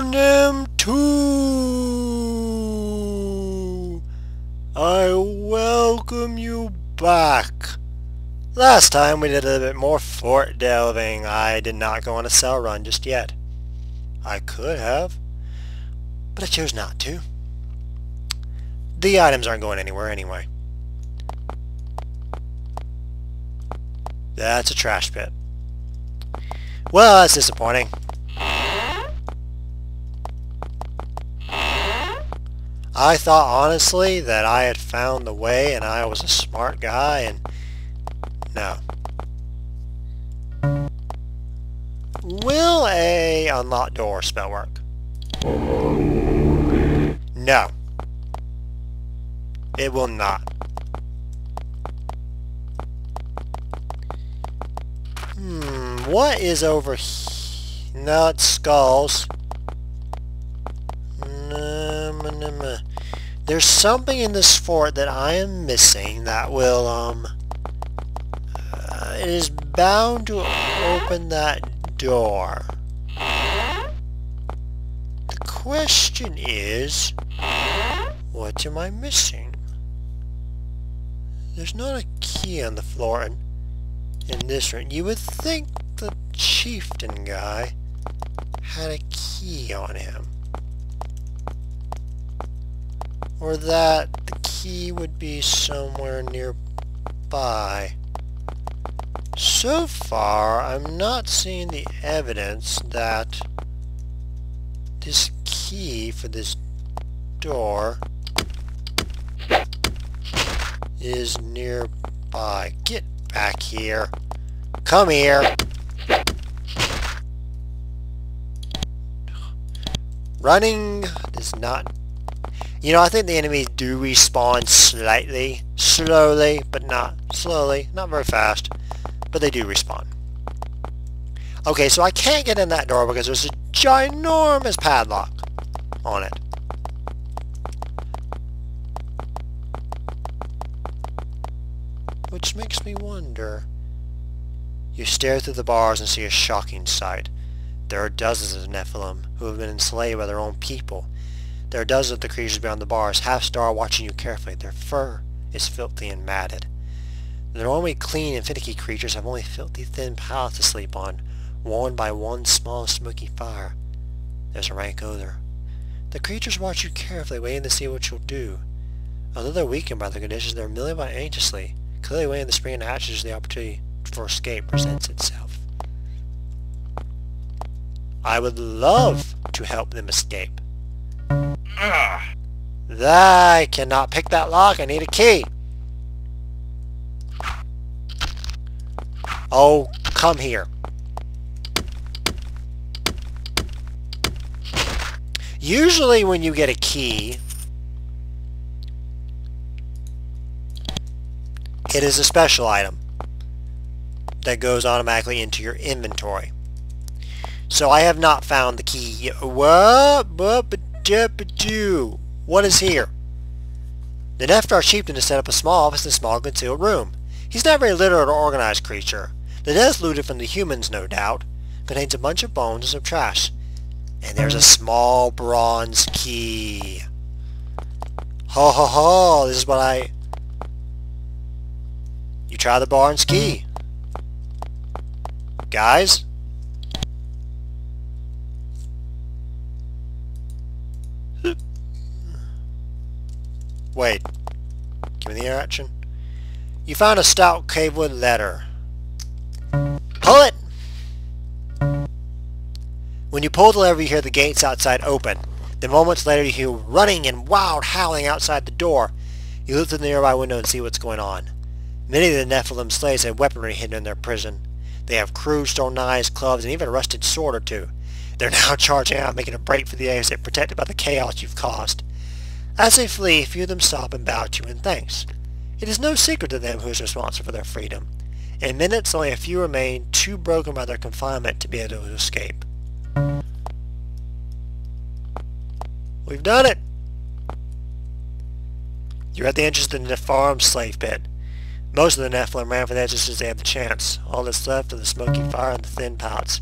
Avernum 2! I welcome you back. Last time we did a bit more fort delving. I did not go on a cell run just yet. I could have, but I chose not to. The items aren't going anywhere anyway. That's a trash pit. Well, that's disappointing. I thought honestly that I had found the way and I was a smart guy, and no. Will a unlocked door spell work? No. It will not. What is over here? No, it's skulls. There's something in this fort that I am missing that will, it is bound to open that door. The question is, what am I missing? There's not a key on the floor in this room. You would think the chieftain guy had a key on him. Or that the key would be somewhere nearby. So far, I'm not seeing the evidence that this key for this door is nearby. Get back here. Come here. Running is not... You know, I think the enemies do respawn slightly, slowly, but not slowly, not very fast, but they do respawn. Okay, so I can't get in that door because there's a ginormous padlock on it. Which makes me wonder. You stare through the bars and see a shocking sight. There are dozens of Nephilim who have been enslaved by their own people. There are dozens of the creatures beyond the bars, half-starved, watching you carefully. Their fur is filthy and matted. The normally clean and finicky creatures have only filthy thin pallets to sleep on, warmed by one small smoky fire. There's a rank odor. The creatures watch you carefully, waiting to see what you'll do. Although they're weakened by their conditions, they're milling about anxiously, clearly waiting to spring into action as the opportunity for escape presents itself. I would love to help them escape. I cannot pick that lock. I need a key. Oh, come here. Usually when you get a key, it is a special item that goes automatically into your inventory. So I have not found the key yet. What is here? The Nephtar chieftain has set up a small office in a small concealed room. He's not a very literate or organized creature. The death looted from the humans, no doubt, contains a bunch of bones and some trash. And there's a small bronze key. Ho ho ho, this is what I... You try the bronze key. Guys? Wait. Give me the interaction. You found a stout cavewood letter. Pull it! When you pull the lever, you hear the gates outside open. Then moments later, you hear running and wild howling outside the door. You look through the nearby window and see what's going on. Many of the Nephilim slaves have weaponry hidden in their prison. They have crude stone knives, clubs, and even a rusted sword or two. They're now charging out, making a break for the exit, protected by the chaos you've caused. As they flee, a few of them stop and bow to you in thanks. It is no secret to them who is responsible for their freedom. In minutes, only a few remain, too broken by their confinement to be able to escape. We've done it! You're at the entrance to the Nephilim slave pit. Most of the Nephilim ran for the edges as they had the chance. All that's left are the smoky fire and the thin pouts.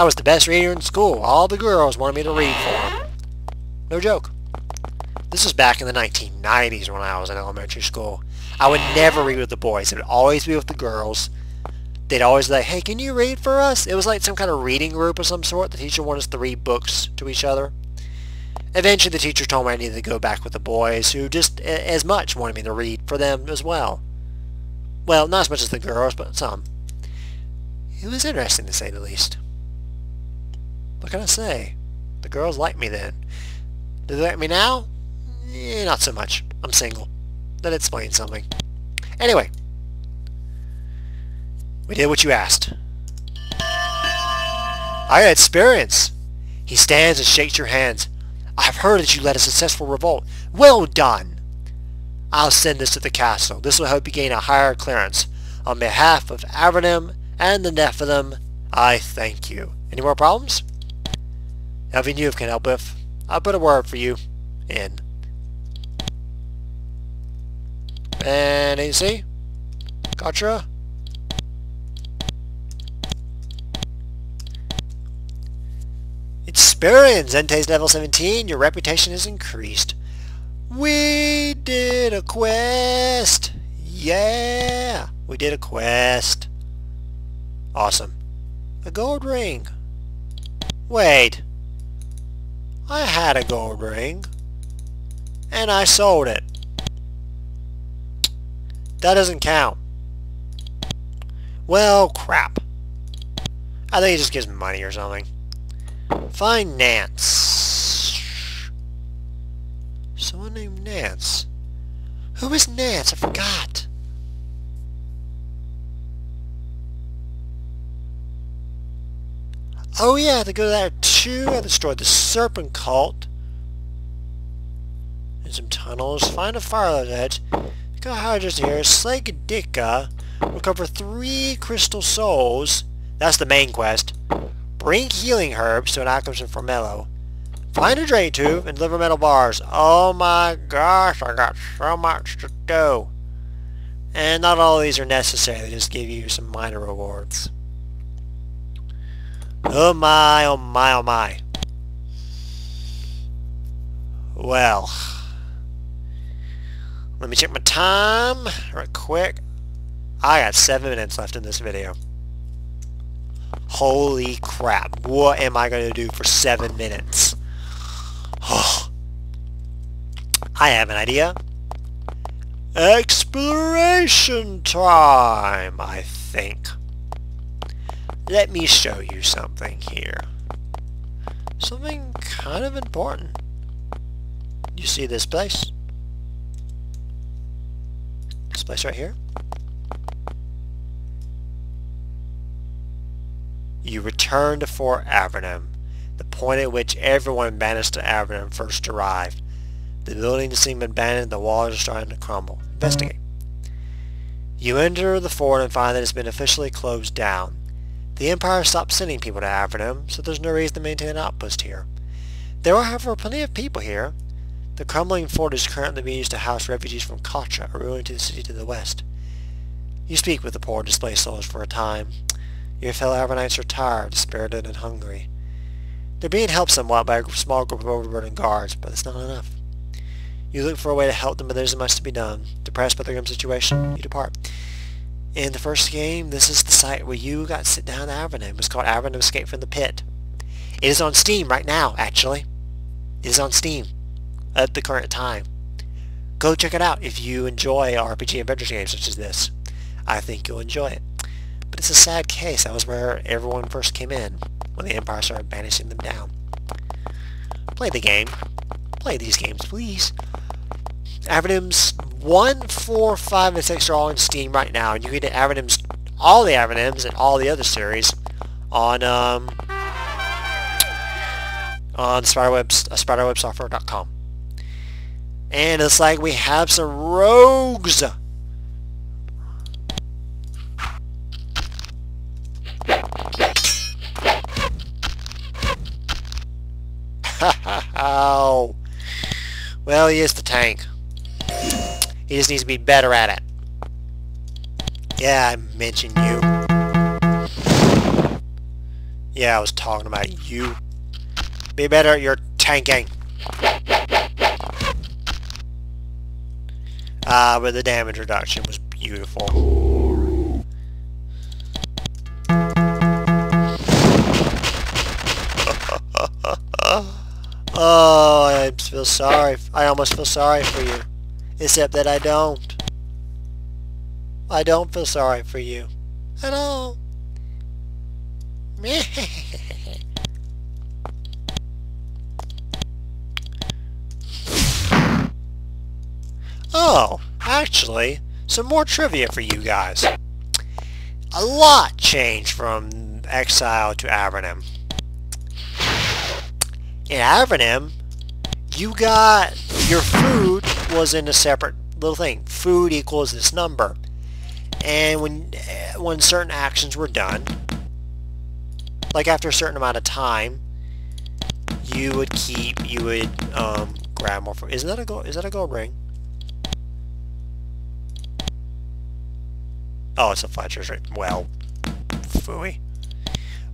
I was the best reader in school. All the girls wanted me to read for them. No joke. This was back in the 1990s when I was in elementary school. I would never read with the boys. It would always be with the girls. They'd always be like, hey, can you read for us? It was like some kind of reading group of some sort. The teacher wanted us to read books to each other. Eventually the teacher told me I needed to go back with the boys, who just as much wanted me to read for them as well. Well, not as much as the girls, but some. It was interesting to say the least. What can I say? The girls liked me then. Do they like me now? Not so much. I'm single. That explains something. Anyway. We did what you asked. I had experience. He stands and shakes your hands. I've heard that you led a successful revolt. Well done. I'll send this to the castle. This will help you gain a higher clearance. On behalf of Avernum and the Nephilim, I thank you. Any more problems? Nothing you can help with. I'll put a word for you in. And AC? Gotcha. Experience! Ente's level 17. Your reputation is increased. We did a quest! Yeah! We did a quest. Awesome. A gold ring. Wait. I had a gold ring. And I sold it. That doesn't count. Well, crap. I think it just gives me money or something. Find Nance. Someone named Nance. Who is Nance? I forgot. Oh yeah, I have to go there too. I destroyed the Serpent Cult. In some tunnels. Find a fire edge. Go Hydras here. Slay Gadika. Recover 3 crystal souls. That's the main quest. Bring healing herbs to an alchemist in Formello. Find a drain tube and deliver metal bars. Oh my gosh, I got so much to do. And not all of these are necessary. They just give you some minor rewards. Oh my, oh my, oh my. Well. Let me check my time right quick. I got 7 minutes left in this video. Holy crap. What am I going to do for 7 minutes? Oh, I have an idea. Exploration time, I think. Let me show you something here. Something kind of important. You see this place? This place right here? You return to Fort Avernum, the point at which everyone banished to Avernum first arrived. The buildings seem abandoned, the walls are starting to crumble. Investigate. You enter the fort and find that it's been officially closed down. The Empire stopped sending people to Avernum, so there's no reason to maintain an outpost here. There are, however, plenty of people here. The crumbling fort is currently being used to house refugees from Kocha, a ruin to the city to the west. You speak with the poor displaced souls for a time. Your fellow Avernites are tired, dispirited, and hungry. They're being helped somewhat by a small group of overburdened guards, but it's not enough. You look for a way to help them, but there isn't much to be done. Depressed by the grim situation, you depart. In the first game, this is the site where you got sit down to Avernum. It's called Avernum Escape from the Pit. It is on Steam right now, actually. It is on Steam at the current time. Go check it out if you enjoy RPG adventure games such as this. I think you'll enjoy it. But it's a sad case. That was where everyone first came in, when the Empire started banishing them down. Play the game. Play these games, please. Avernums 1, 4, 5, and 6 are all on Steam right now, and you can get Avernums, all the Avernums and all the other series on spiderwebsoftware.com. And it's like we have some rogues. Oh. Well, he is the tank. He just needs to be better at it. Yeah, I mentioned you. Yeah, I was talking about you. Be better at your tanking. But the damage reduction was beautiful. Oh, I feel sorry. I almost feel sorry for you. Except that I don't. I don't feel sorry for you. At all. Oh, actually, some more trivia for you guys. A lot changed from Exile to Avernum. In Avernum, you got your food was in a separate little thing. Food equals this number. And when certain actions were done, like after a certain amount of time, you would grab more food. Is that a gold ring? Oh, it's a Fletcher's ring. Well, phooey.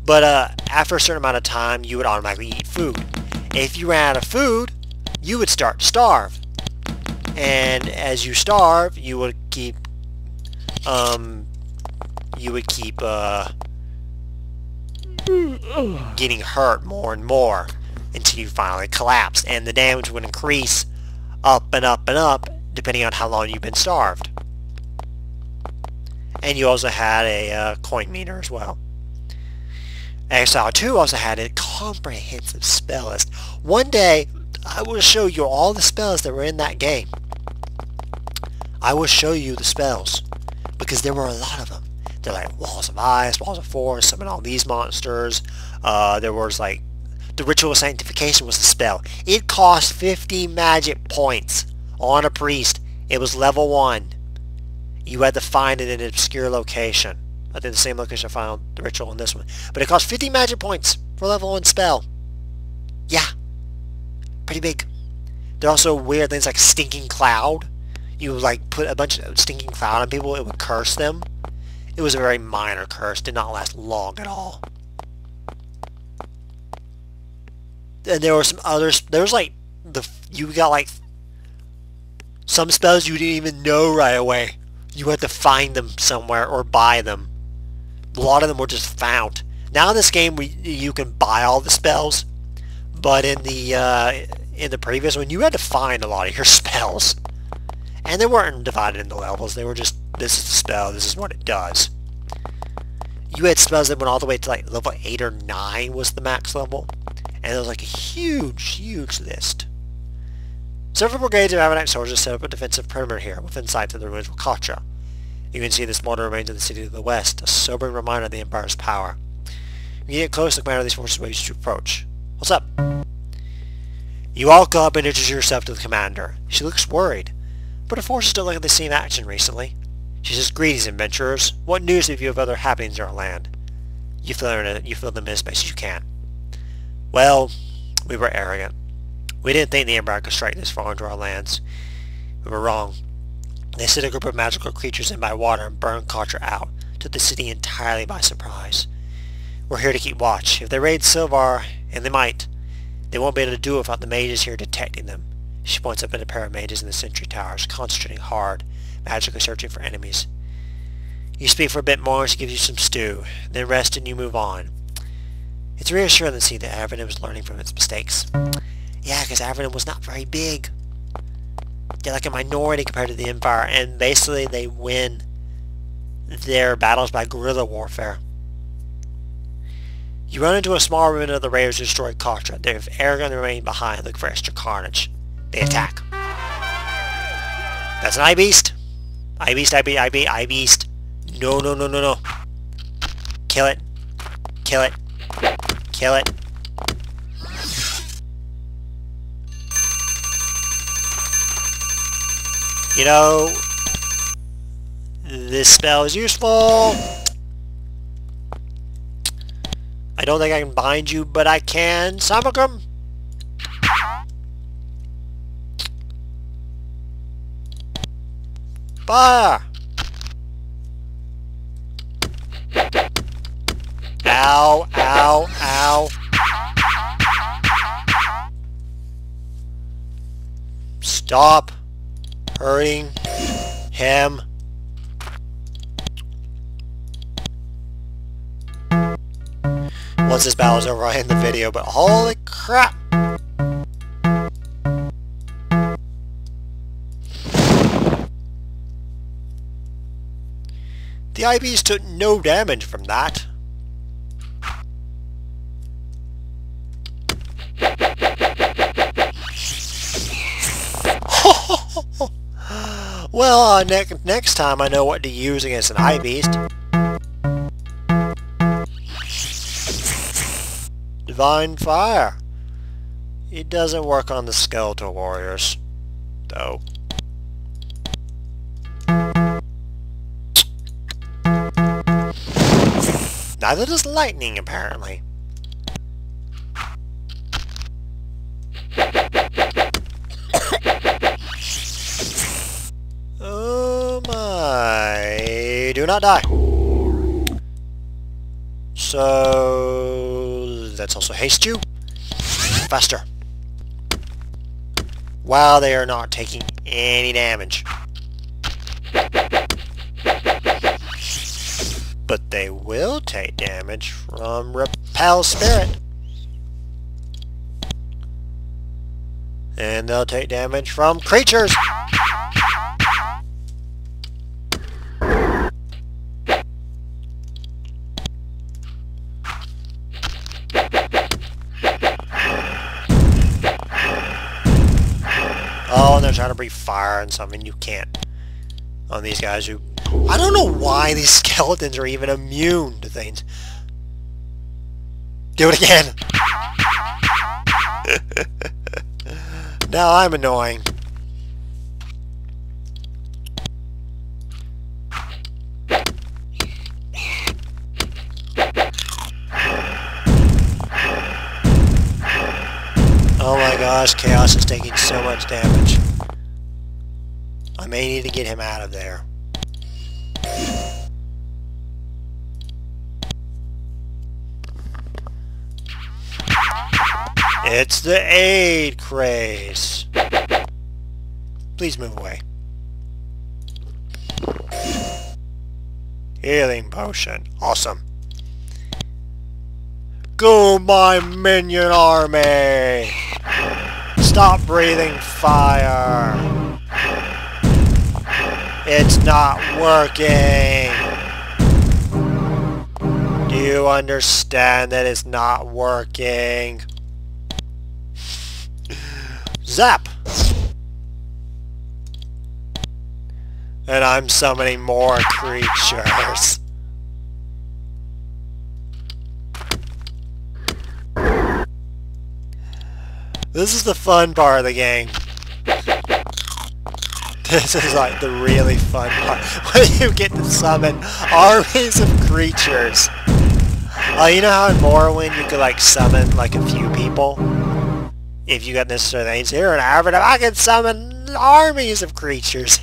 But after a certain amount of time, you would automatically eat food. If you ran out of food, you would start to starve. And as you starve, you would keep getting hurt more and more until you finally collapsed, and the damage would increase up and up and up depending on how long you've been starved. And you also had a coin meter as well. Exile 2 also had a comprehensive spell list. One day, I will show you all the spells that were in that game. I will show you the spells, because there were a lot of them. They're like Walls of Ice, Walls of Force, summon all these monsters. There was like, the Ritual of Sanctification was the spell. It cost 50 magic points on a priest. It was level 1. You had to find it in an obscure location. I think the same location I found the ritual in this one. But it cost 50 magic points for level 1 spell. Yeah. Pretty big. There are also weird things like Stinking Cloud. You would like put a bunch of Stinking Cloud on people, it would curse them. It was a very minor curse. Did not last long at all. And there were some others. There was like, you got like some spells you didn't even know right away. You had to find them somewhere or buy them. A lot of them were just found. Now in this game, you can buy all the spells, but in the previous one, you had to find a lot of your spells, and they weren't divided into levels. They were just, this is the spell, this is what it does. You had spells that went all the way to like level 8 or 9 was the max level, and it was like a huge, huge list. Several brigades of Avernite soldiers set up a defensive perimeter here, within sight of the ruins of Katra. You can see the smaller remains of the city to the west, a sobering reminder of the Empire's power. When you get close, the commander of these forces waits to approach. What's up? You walk up and introduce yourself to the commander. She looks worried, but her forces don't look like they've seen action recently. She says, "Greetings, adventurers. What news have you of other happenings in our land?" You fill them in as best as you can. Well, we were arrogant. We didn't think the Empire could strike this far into our lands. We were wrong. They sent a group of magical creatures in by water and burned Katra out, took the city entirely by surprise. We're here to keep watch. If they raid Silvar, and they might, they won't be able to do it without the mages here detecting them. She points up at a pair of mages in the sentry towers, concentrating hard, magically searching for enemies. You speak for a bit more, she gives you some stew, then rest and you move on. It's reassuring to see that Avernum is learning from its mistakes. Yeah, because Avernum was not very big. They're like a minority compared to the Empire, and basically they win their battles by guerrilla warfare. You run into a small remnant of the raiders who destroyed Katra. They have arrogantly remained behind, looking for extra carnage. They attack. That's an eye beast. Eye beast, eye beast. No, no, no, no, no. Kill it. Kill it. Kill it. You know, this spell is useful. I don't think I can bind you, but I can Samagam. Fire! Ow! Ow, ow, ow. Stop hurting him. Once this battle is over, I'll end the video, but holy crap! The IBs took no damage from that. Well, next time I know what to use against an I-Beast. Divine Fire. It doesn't work on the Skeletal Warriors, though. Neither does Lightning, apparently. Oh my. Do not die. So let's also haste you. Faster. Wow, they are not taking any damage. But they will take damage from Repel Spirit. And they'll take damage from creatures. Oh, and they're trying to breathe fire and something you can't on these guys who... I don't know why these skeletons are even immune to things. Do it again! Now I'm annoying. Oh my gosh, Chaos is taking so much damage. I may need to get him out of there. It's the aid craze. Please move away. Healing potion. Awesome. Go, my minion army! Stop breathing fire! It's not working! Do you understand that it's not working? Zap! And I'm summoning more creatures. This is the fun part of the game. This is like the really fun part. When you get to summon armies of creatures. You know how in Morrowind you could like summon like a few people? If you got this sort of things here in Avernum, I can summon armies of creatures.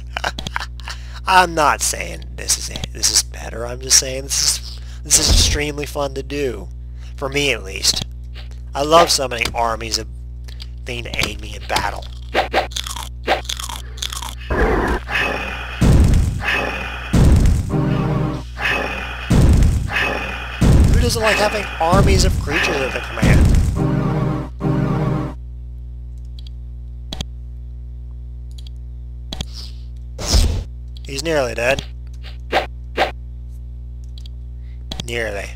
I'm not saying this is it. This is better. I'm just saying this is extremely fun to do. For me at least. I love summoning armies of things to aid me in battle. Who doesn't like having armies of creatures at their command? He's nearly dead. Nearly.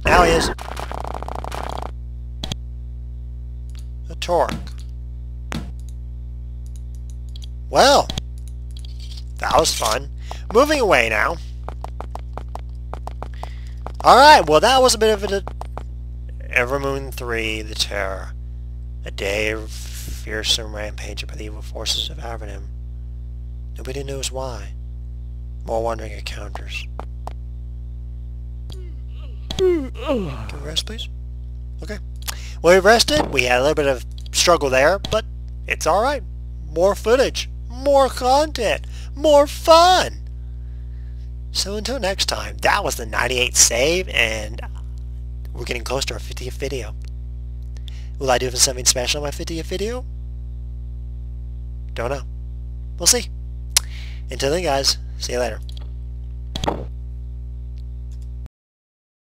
Now he is. A torque. Well, that was fun. Moving away now. Alright, well that was a bit of a Evermoon 3, The Terror. A day of fearsome rampage by the evil forces of Avernum. Nobody knows why. More wandering encounters. Can we rest, please? Okay. Well, we rested. We had a little bit of struggle there, but it's alright. More footage. More content. More fun. So until next time, that was the 98th save, and we're getting close to our 50th video. Will I do something special on my 50th video? Don't know. We'll see. Until then, guys, see you later.